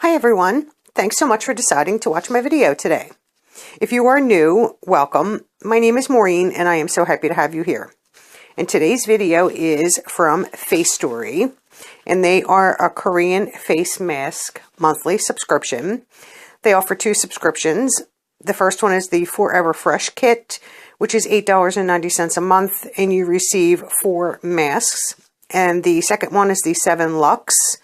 Hi everyone, thanks so much for deciding to watch my video today. If you are new, welcome. My name is Maureen and I am so happy to have you here. And today's video is from Facetory, and they are a Korean face mask monthly subscription. They offer 2 subscriptions. The first one is the Forever Fresh kit, which is $8.90 a month, and you receive 4 masks. And the second one is the 7 Luxe,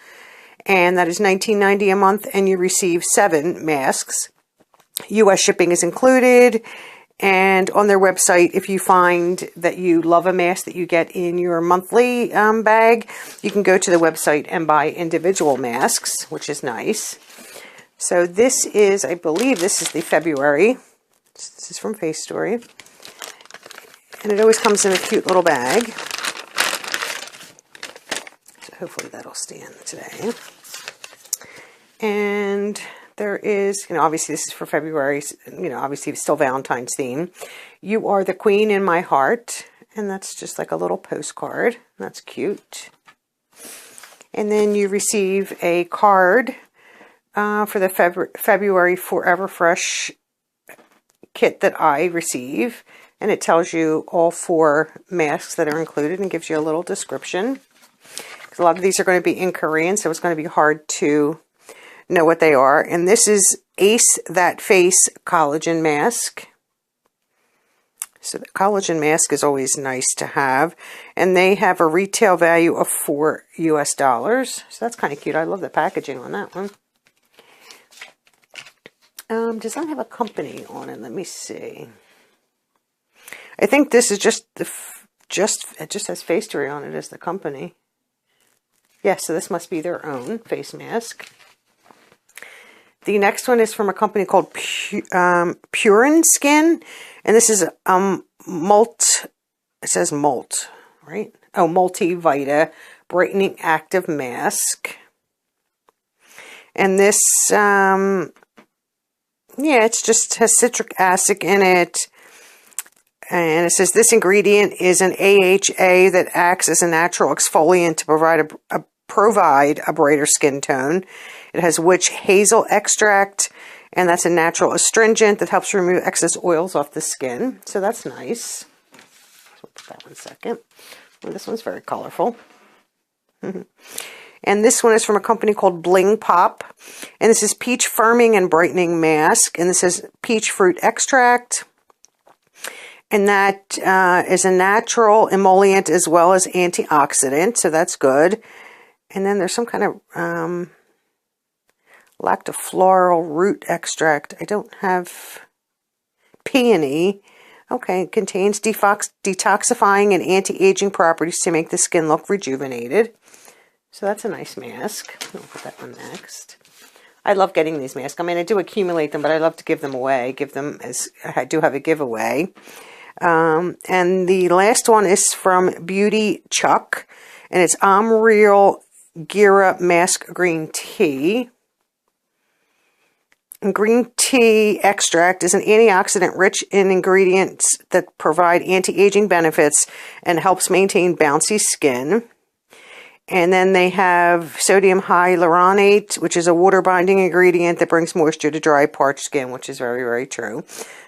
and that is $19.90 a month, and you receive 7 masks. US shipping is included, and on their website, if you find that you love a mask that you get in your monthly bag, you can go to the website and buy individual masks, which is nice. So this is, I believe this is the February. This is from Facetory, and it always comes in a cute little bag. So hopefully that'll stand today. And there is, obviously this is for February, obviously it's still Valentine's theme. You are the queen in my heart. And that's just like a little postcard. That's cute. And then you receive a card for the February Forever Fresh kit that I receive. And it tells you all 4 masks that are included and gives you a little description. Because a lot of these are going to be in Korean, so it's going to be hard to know what they are. And this is Ace That Face collagen mask. So the collagen mask is always nice to have, and they have a retail value of $4 US. So that's kind of cute. I love the packaging on that one. Does that have a company on it? Let me see. I think this is just it just has Facetory on it as the company. Yeah, so this must be their own face mask. The next one is from a company called Purin Skin, and this is it says Molt, right? Oh, Multivita Brightening Active Mask. And this, yeah, it's just has citric acid in it. And it says this ingredient is an AHA that acts as a natural exfoliant to provide a brighter skin tone. It has witch hazel extract, and that's a natural astringent that helps remove excess oils off the skin. So that's nice. So we'll put that one second. Well, this one's very colorful. And this one is from a company called Bling Pop. And this is Peach Firming and Brightening Mask. And this is peach fruit extract. And that is a natural emollient as well as antioxidant. So that's good. And then there's some kind of lactofloral root extract. I don't have peony. Okay, it contains detoxifying and anti-aging properties to make the skin look rejuvenated. So that's a nice mask. I'll put that one next. I love getting these masks. I mean, I do accumulate them, but I love to give them away. I do have a giveaway. And the last one is from Beauty Chuck, and it's Real Gira Mask Green Tea. And green tea extract is an antioxidant rich in ingredients that provide anti-aging benefits and helps maintain bouncy skin. And then they have sodium hyaluronate, which is a water-binding ingredient that brings moisture to dry, parched skin, which is very, very true.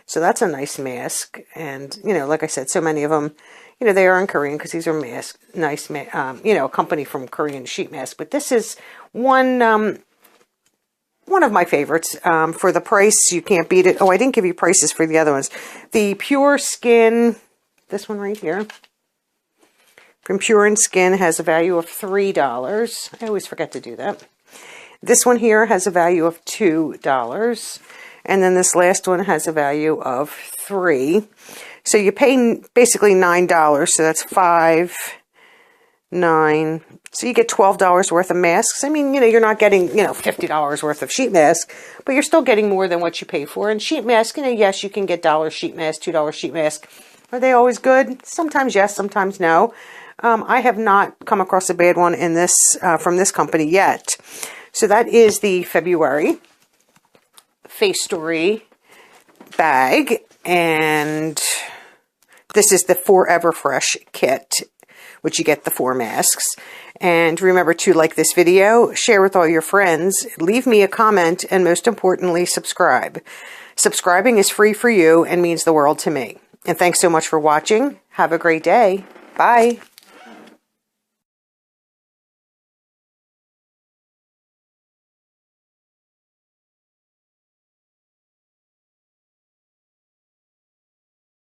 So that's a nice mask. And, like I said, so many of them, they are in Korean because these are masks, nice, a company from Korean sheet mask. But this is one of my favorites. For the price, you can't beat it. Oh, I didn't give you prices for the other ones. The Pure Skin, this one right here, from Pure Skin has a value of $3. I always forget to do that. This one here has a value of $2. And then this last one has a value of $3. So you pay basically $9. So that's $5, $9. So you get $12 worth of masks. I mean, you're not getting, $50 worth of sheet mask, but you're still getting more than what you pay for. And sheet mask, yes, you can get $1 sheet mask, $2 sheet mask. Are they always good? Sometimes yes, sometimes no. I have not come across a bad one in this from this company yet. So that is the February Facetory bag, and this is the Forever Fresh kit, which you get the 4 masks. And remember to like this video, share with all your friends, leave me a comment, and most importantly, subscribe. Subscribing is free for you and means the world to me. And thanks so much for watching. Have a great day. Bye.